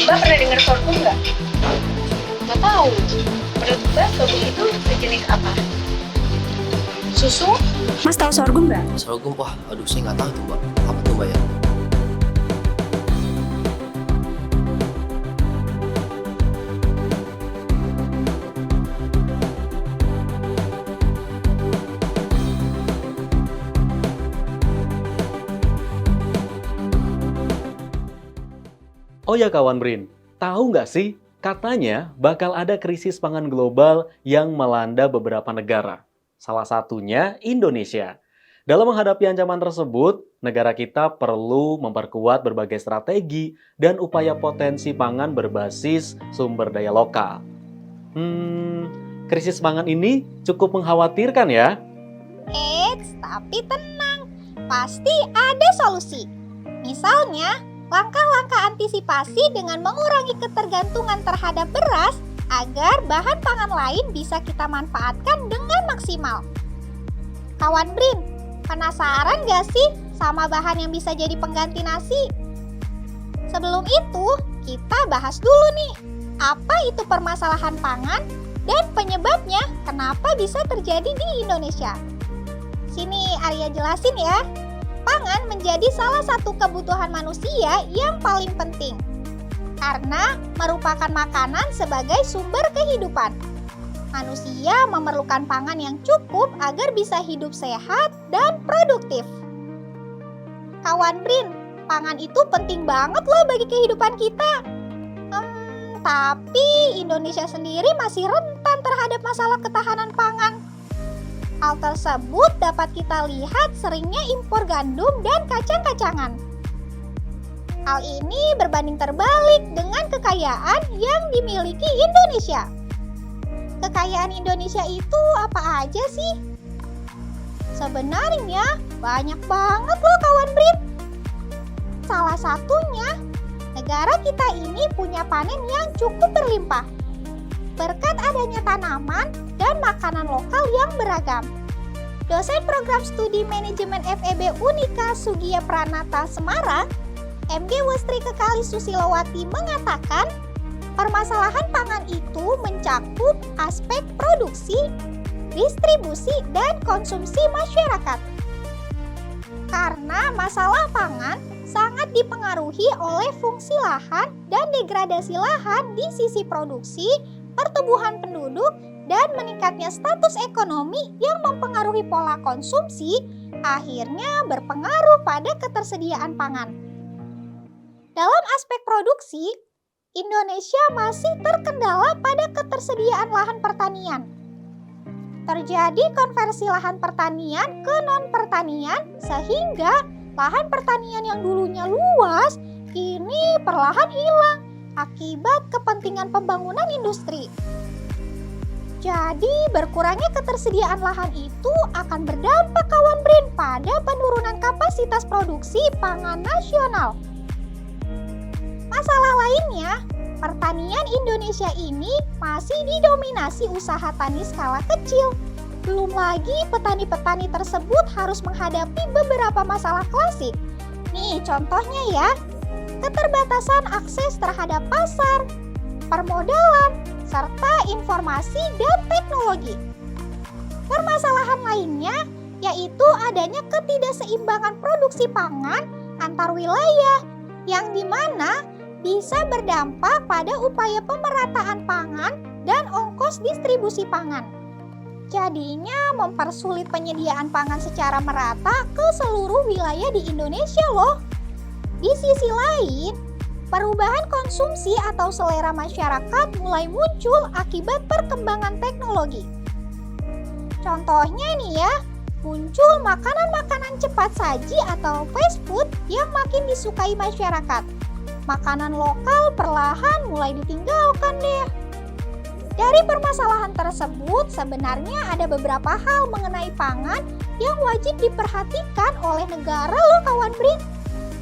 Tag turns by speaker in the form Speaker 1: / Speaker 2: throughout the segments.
Speaker 1: Mbak pernah dengar sorghum nggak?
Speaker 2: Nggak tahu.
Speaker 1: Menurut Mbak, sorghum itu sejenis apa?
Speaker 2: Susu?
Speaker 3: Mas tahu sorghum nggak?
Speaker 4: Sorghum, wah, aduh saya nggak tahu tuh mbak. Apa tuh mbak ya?
Speaker 5: Oh ya kawan Brin, tahu nggak sih? Katanya bakal ada krisis pangan global yang melanda beberapa negara. Salah satunya Indonesia. Dalam menghadapi ancaman tersebut, negara kita perlu memperkuat berbagai strategi dan upaya potensi pangan berbasis sumber daya lokal. Krisis pangan ini cukup mengkhawatirkan ya.
Speaker 6: Tapi tenang, pasti ada solusi. Misalnya, langkah-langkah antisipasi dengan mengurangi ketergantungan terhadap beras agar bahan pangan lain bisa kita manfaatkan dengan maksimal. Kawan Brin, penasaran gak sih sama bahan yang bisa jadi pengganti nasi? Sebelum itu, kita bahas dulu nih, apa itu permasalahan pangan dan penyebabnya kenapa bisa terjadi di Indonesia. Sini Arya jelasin ya. Pangan menjadi salah satu kebutuhan manusia yang paling penting karena merupakan makanan sebagai sumber kehidupan. Manusia memerlukan pangan yang cukup agar bisa hidup sehat dan produktif. Kawan Brin, pangan itu penting banget loh bagi kehidupan kita. Tapi Indonesia sendiri masih rentan terhadap masalah ketahanan pangan. Hal tersebut dapat kita lihat seringnya impor gandum dan kacang-kacangan. Hal ini berbanding terbalik dengan kekayaan yang dimiliki Indonesia. Kekayaan Indonesia itu apa aja sih? Sebenarnya banyak banget loh kawan Brin. Salah satunya, negara kita ini punya panen yang cukup berlimpah. Berkat adanya tanaman dan makanan lokal yang beragam. Dosen program studi manajemen FEB Unika Sugia Pranata Semarang, MG Westri Kekali Susilowati mengatakan, permasalahan pangan itu mencakup aspek produksi, distribusi, dan konsumsi masyarakat. Karena masalah pangan sangat dipengaruhi oleh fungsi lahan dan degradasi lahan di sisi produksi, pertumbuhan penduduk, dan meningkatnya status ekonomi yang mempengaruhi pola konsumsi, akhirnya berpengaruh pada ketersediaan pangan. Dalam aspek produksi, Indonesia masih terkendala pada ketersediaan lahan pertanian. Terjadi konversi lahan pertanian ke non-pertanian sehingga lahan pertanian yang dulunya luas kini perlahan hilang akibat kepentingan pembangunan industri. Jadi berkurangnya ketersediaan lahan itu akan berdampak kawan Brin pada penurunan kapasitas produksi pangan nasional. Masalah lainnya, pertanian Indonesia ini masih didominasi usaha tani skala kecil. Belum lagi petani-petani tersebut harus menghadapi beberapa masalah klasik. Nih contohnya ya, keterbatasan akses terhadap pasar, permodalan, serta informasi dan teknologi. Permasalahan lainnya yaitu adanya ketidakseimbangan produksi pangan antar wilayah yang dimana bisa berdampak pada upaya pemerataan pangan dan ongkos distribusi pangan. Jadinya mempersulit penyediaan pangan secara merata ke seluruh wilayah di Indonesia loh. Di sisi lain, perubahan konsumsi atau selera masyarakat mulai muncul akibat perkembangan teknologi. Contohnya nih ya, muncul makanan-makanan cepat saji atau fast food yang makin disukai masyarakat. Makanan lokal perlahan mulai ditinggalkan deh. Dari permasalahan tersebut, sebenarnya ada beberapa hal mengenai pangan yang wajib diperhatikan oleh negara loh kawan Brin.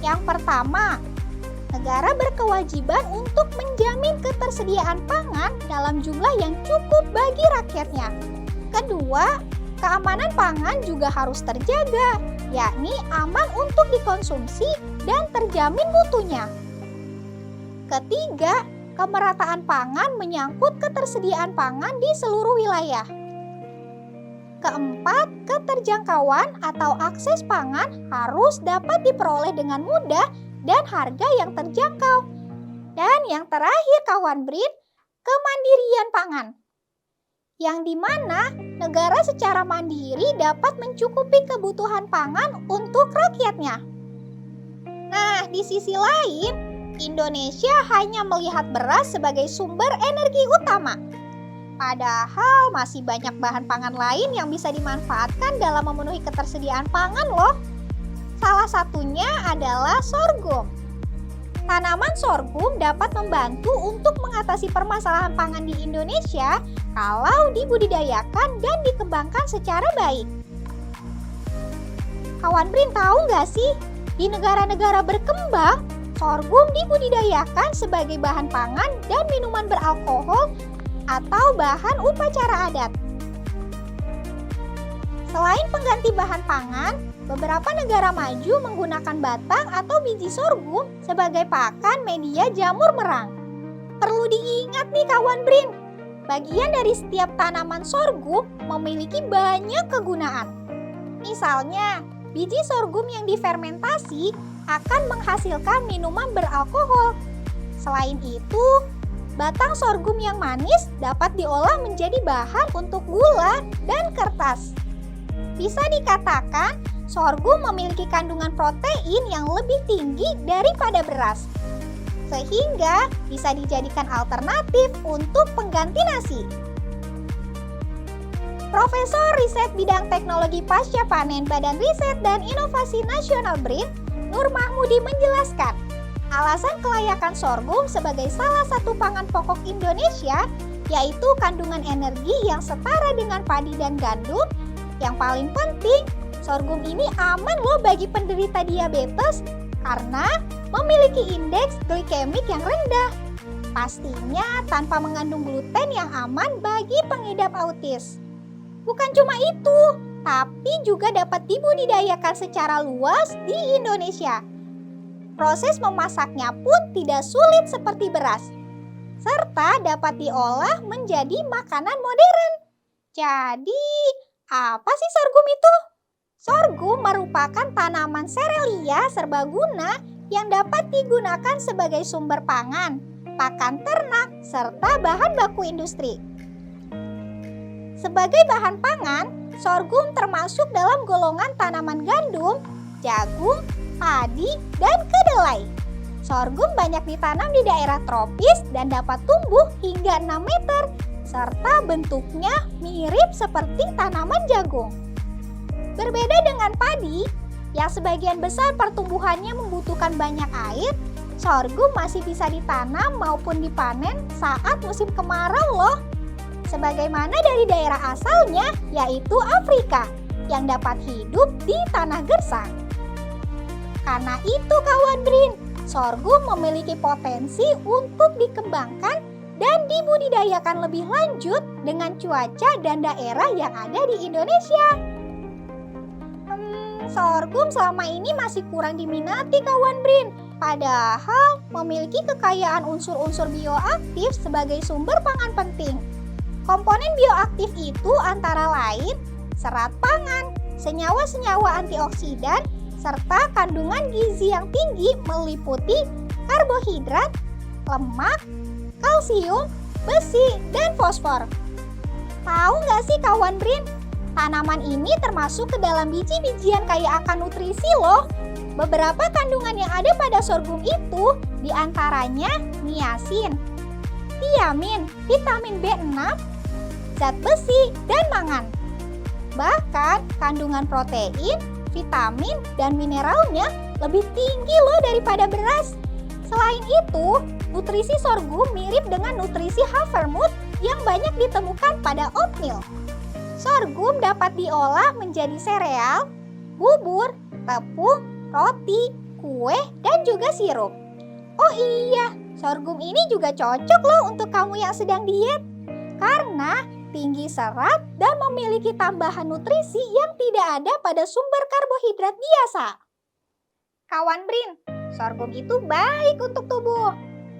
Speaker 6: Yang pertama, negara berkewajiban untuk menjamin ketersediaan pangan dalam jumlah yang cukup bagi rakyatnya. Kedua, keamanan pangan juga harus terjaga, yakni aman untuk dikonsumsi dan terjamin mutunya. Ketiga, kemerataan pangan menyangkut ketersediaan pangan di seluruh wilayah. Keempat, keterjangkauan atau akses pangan harus dapat diperoleh dengan mudah dan harga yang terjangkau. Dan yang terakhir kawan Brin, kemandirian pangan. Yang dimana negara secara mandiri dapat mencukupi kebutuhan pangan untuk rakyatnya. Nah, di sisi lain, Indonesia hanya melihat beras sebagai sumber energi utama. Padahal masih banyak bahan pangan lain yang bisa dimanfaatkan dalam memenuhi ketersediaan pangan loh. Salah satunya adalah sorghum. Tanaman sorghum dapat membantu untuk mengatasi permasalahan pangan di Indonesia kalau dibudidayakan dan dikembangkan secara baik. Kawan Brin tahu nggak sih, di negara-negara berkembang, sorghum dibudidayakan sebagai bahan pangan dan minuman beralkohol atau bahan upacara adat. Selain pengganti bahan pangan, beberapa negara maju menggunakan batang atau biji sorghum sebagai pakan media jamur merang. Perlu diingat nih kawan Brin, bagian dari setiap tanaman sorghum memiliki banyak kegunaan. Misalnya, biji sorghum yang difermentasi akan menghasilkan minuman beralkohol. Selain itu, batang sorghum yang manis dapat diolah menjadi bahan untuk gula dan kertas. Bisa dikatakan, sorghum memiliki kandungan protein yang lebih tinggi daripada beras, sehingga bisa dijadikan alternatif untuk pengganti nasi. Profesor Riset Bidang Teknologi Pasca Panen Badan Riset dan Inovasi Nasional BRIN, Nur Mahmudi menjelaskan, alasan kelayakan sorghum sebagai salah satu pangan pokok Indonesia yaitu kandungan energi yang setara dengan padi dan gandum. Yang paling penting, sorghum ini aman loh bagi penderita diabetes karena memiliki indeks glikemik yang rendah. Pastinya tanpa mengandung gluten yang aman bagi pengidap autis. Bukan cuma itu, tapi juga dapat dibudidayakan secara luas di Indonesia. Proses memasaknya pun tidak sulit seperti beras, serta dapat diolah menjadi makanan modern. Jadi, apa sih sorghum itu? Sorghum merupakan tanaman serealia serbaguna yang dapat digunakan sebagai sumber pangan, pakan ternak, serta bahan baku industri. Sebagai bahan pangan, sorghum termasuk dalam golongan tanaman gandum, jagung, padi, dan kedelai. Sorghum banyak ditanam di daerah tropis dan dapat tumbuh hingga 6 meter, serta bentuknya mirip seperti tanaman jagung. Berbeda dengan padi, yang sebagian besar pertumbuhannya membutuhkan banyak air, sorghum masih bisa ditanam maupun dipanen saat musim kemarau loh. Sebagaimana dari daerah asalnya, yaitu Afrika, yang dapat hidup di tanah gersang. Karena itu kawan BRIN, sorghum memiliki potensi untuk dikembangkan dan dibudidayakan lebih lanjut dengan cuaca dan daerah yang ada di Indonesia. Sorghum selama ini masih kurang diminati kawan BRIN, padahal memiliki kekayaan unsur-unsur bioaktif sebagai sumber pangan penting. Komponen bioaktif itu antara lain serat pangan, senyawa-senyawa antioksidan, serta kandungan gizi yang tinggi meliputi karbohidrat, lemak, kalsium, besi, dan fosfor. Tahu nggak sih kawan BRIN, tanaman ini termasuk ke dalam biji-bijian kaya akan nutrisi loh. Beberapa kandungan yang ada pada sorghum itu diantaranya niacin, tiamin, vitamin B6, zat besi, dan mangan. Bahkan kandungan protein, vitamin, dan mineralnya lebih tinggi loh daripada beras. Selain itu, nutrisi sorghum mirip dengan nutrisi havermut yang banyak ditemukan pada oatmeal. Sorghum dapat diolah menjadi sereal, bubur, tepung, roti, kue, dan juga sirup. Oh iya, sorghum ini juga cocok loh untuk kamu yang sedang diet. Karena tinggi serat dan memiliki tambahan nutrisi yang tidak ada pada sumber karbohidrat biasa. Kawan BRIN, sorghum itu baik untuk tubuh.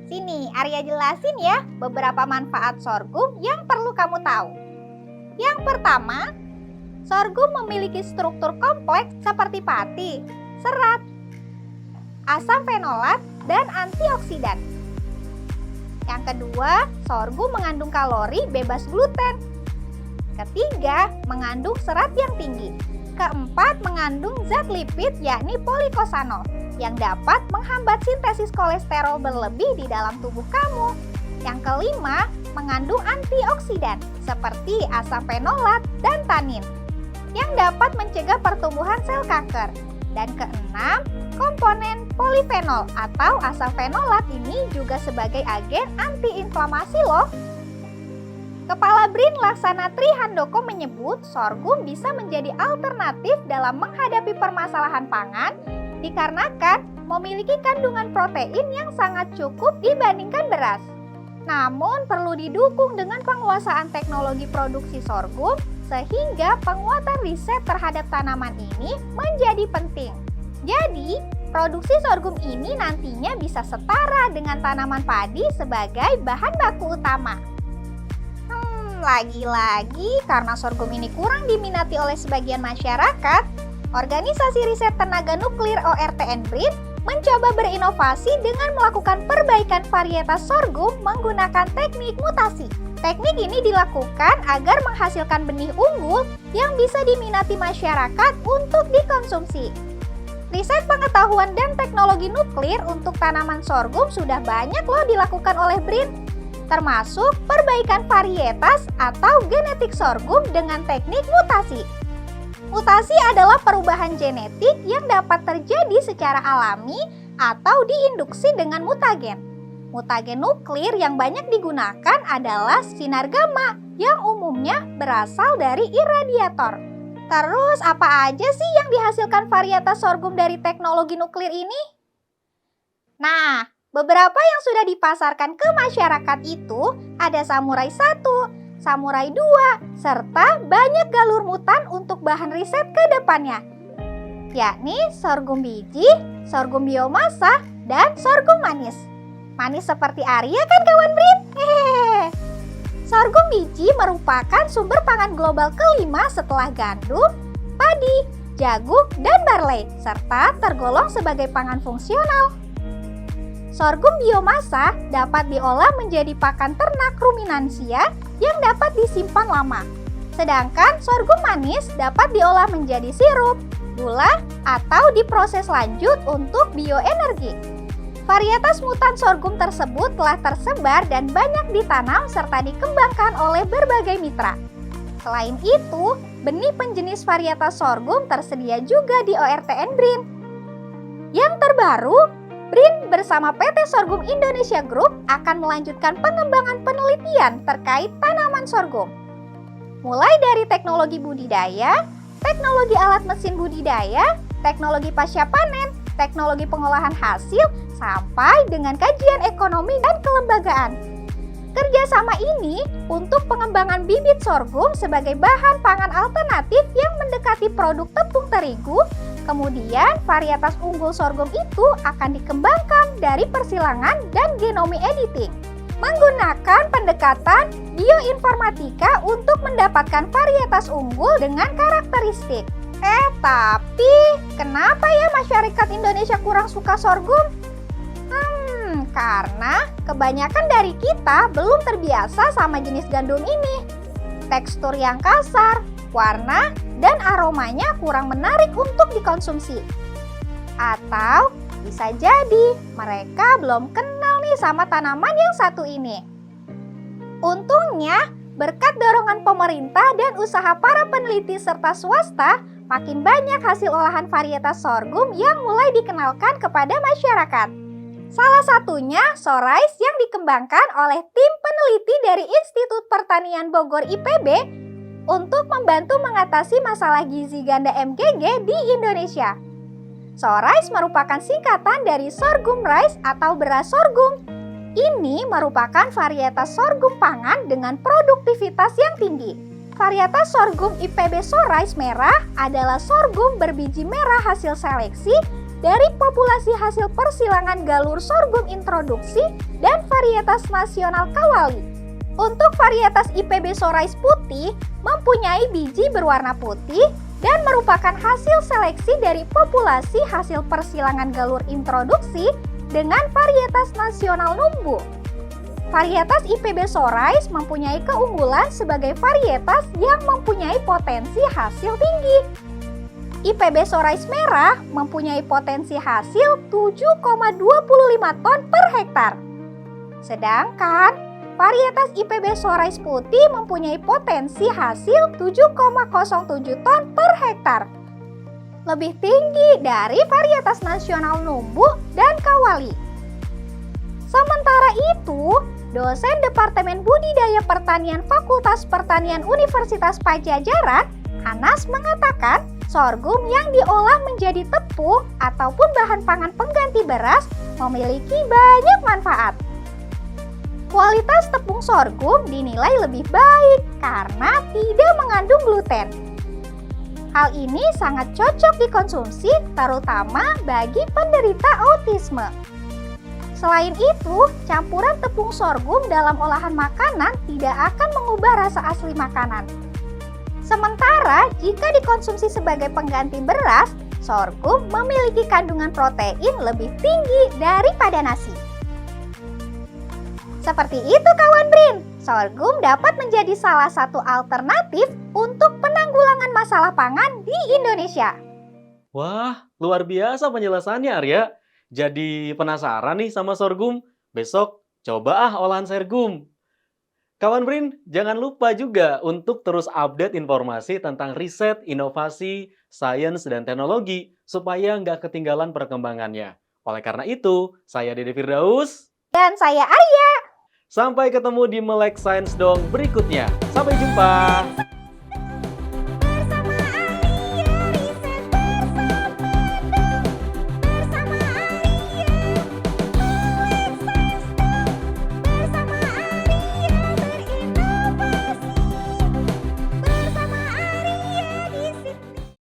Speaker 6: Sini, Arya jelasin ya beberapa manfaat sorghum yang perlu kamu tahu. Yang pertama, sorghum memiliki struktur kompleks seperti pati, serat, asam fenolat, dan antioksidan. Yang kedua, sorghum mengandung kalori bebas gluten. Ketiga, mengandung serat yang tinggi. Keempat, mengandung zat lipid yakni polikosanol yang dapat menghambat sintesis kolesterol berlebih di dalam tubuh kamu. Yang kelima, mengandung antioksidan seperti asam fenolat dan tanin yang dapat mencegah pertumbuhan sel kanker. Dan keenam, komponen polifenol atau asam fenolat ini juga sebagai agen antiinflamasi loh. Kepala BRIN Laksana Tri Handoko menyebut sorghum bisa menjadi alternatif dalam menghadapi permasalahan pangan dikarenakan memiliki kandungan protein yang sangat cukup dibandingkan beras. Namun perlu didukung dengan penguasaan teknologi produksi sorghum sehingga penguatan riset terhadap tanaman ini menjadi penting. Jadi, produksi sorghum ini nantinya bisa setara dengan tanaman padi sebagai bahan baku utama. Lagi-lagi karena sorghum ini kurang diminati oleh sebagian masyarakat, Organisasi Riset Tenaga Nuklir ORTN BRIN mencoba berinovasi dengan melakukan perbaikan varietas sorghum menggunakan teknik mutasi. Teknik ini dilakukan agar menghasilkan benih unggul yang bisa diminati masyarakat untuk dikonsumsi. Riset pengetahuan dan teknologi nuklir untuk tanaman sorghum sudah banyak loh dilakukan oleh BRIN, termasuk perbaikan varietas atau genetik sorghum dengan teknik mutasi. Mutasi adalah perubahan genetik yang dapat terjadi secara alami atau diinduksi dengan mutagen. Mutagen nuklir yang banyak digunakan adalah sinar gamma yang umumnya berasal dari iradiator. Terus apa aja sih yang dihasilkan varietas sorghum dari teknologi nuklir ini? Nah, beberapa yang sudah dipasarkan ke masyarakat itu ada Samurai 1, Samurai 2, serta banyak galur mutan untuk bahan riset ke depannya, yakni sorghum biji, sorghum biomasa, dan sorghum manis. Manis seperti Arya kan kawan BRIN? Hehehe. Sorghum biji merupakan sumber pangan global kelima setelah gandum, padi, jagung, dan barley, serta tergolong sebagai pangan fungsional. Sorghum biomasa dapat diolah menjadi pakan ternak ruminansia yang dapat disimpan lama. Sedangkan sorghum manis dapat diolah menjadi sirup, gula, atau diproses lanjut untuk bioenergi. Varietas mutan sorghum tersebut telah tersebar dan banyak ditanam serta dikembangkan oleh berbagai mitra. Selain itu, benih penjenis varietas sorghum tersedia juga di ORTN BRIN. Yang terbaru, BRIN bersama PT Sorghum Indonesia Group akan melanjutkan pengembangan penelitian terkait tanaman sorghum. Mulai dari teknologi budidaya, teknologi alat mesin budidaya, teknologi pasca panen, teknologi pengolahan hasil, sampai dengan kajian ekonomi dan kelembagaan. Kerjasama ini untuk pengembangan bibit sorghum sebagai bahan pangan alternatif yang mendekati produk tepung terigu. Kemudian varietas unggul sorghum itu akan dikembangkan dari persilangan dan genomi editing menggunakan pendekatan bioinformatika untuk mendapatkan varietas unggul dengan karakteristik. Tapi kenapa ya masyarakat Indonesia kurang suka sorghum? Karena kebanyakan dari kita belum terbiasa sama jenis gandum ini. Tekstur yang kasar, warna, dan aromanya kurang menarik untuk dikonsumsi. Atau bisa jadi mereka belum kenal nih sama tanaman yang satu ini. Untungnya, berkat dorongan pemerintah dan usaha para peneliti serta swasta, makin banyak hasil olahan varietas sorghum yang mulai dikenalkan kepada masyarakat. Salah satunya Sorais yang dikembangkan oleh tim peneliti dari Institut Pertanian Bogor IPB untuk membantu mengatasi masalah gizi ganda MGG di Indonesia. Sorais merupakan singkatan dari sorghum rice atau beras sorghum. Ini merupakan varietas sorghum pangan dengan produktivitas yang tinggi. Varietas sorghum IPB Sorais merah adalah sorghum berbiji merah hasil seleksi dari populasi hasil persilangan galur sorghum introduksi dan varietas nasional kawali. Untuk varietas IPB Sorais putih mempunyai biji berwarna putih dan merupakan hasil seleksi dari populasi hasil persilangan galur introduksi dengan varietas nasional numbu. Varietas IPB Sorais mempunyai keunggulan sebagai varietas yang mempunyai potensi hasil tinggi. IPB Sorais merah mempunyai potensi hasil 7,25 ton per hektar. Sedangkan varietas IPB Sorais putih mempunyai potensi hasil 7,07 ton per hektar. Lebih tinggi dari varietas nasional numbu dan kawali. Sementara itu, dosen Departemen Budidaya Pertanian Fakultas Pertanian Universitas Padjadjaran, Anas mengatakan sorghum yang diolah menjadi tepung ataupun bahan pangan pengganti beras memiliki banyak manfaat. Kualitas tepung sorghum dinilai lebih baik karena tidak mengandung gluten. Hal ini sangat cocok dikonsumsi terutama bagi penderita autisme. Selain itu, campuran tepung sorghum dalam olahan makanan tidak akan mengubah rasa asli makanan. Sementara jika dikonsumsi sebagai pengganti beras, sorghum memiliki kandungan protein lebih tinggi daripada nasi. Seperti itu kawan Brin, sorghum dapat menjadi salah satu alternatif untuk penanggulangan masalah pangan di Indonesia.
Speaker 5: Wah, luar biasa penjelasannya Arya. Jadi penasaran nih sama sorghum. Besok coba olahan sorghum. Kawan Brin, jangan lupa juga untuk terus update informasi tentang riset, inovasi, sains, dan teknologi supaya nggak ketinggalan perkembangannya. Oleh karena itu, saya Dede Firdaus.
Speaker 6: Dan saya Arya.
Speaker 5: Sampai ketemu di Melek Sains Dong berikutnya. Sampai jumpa.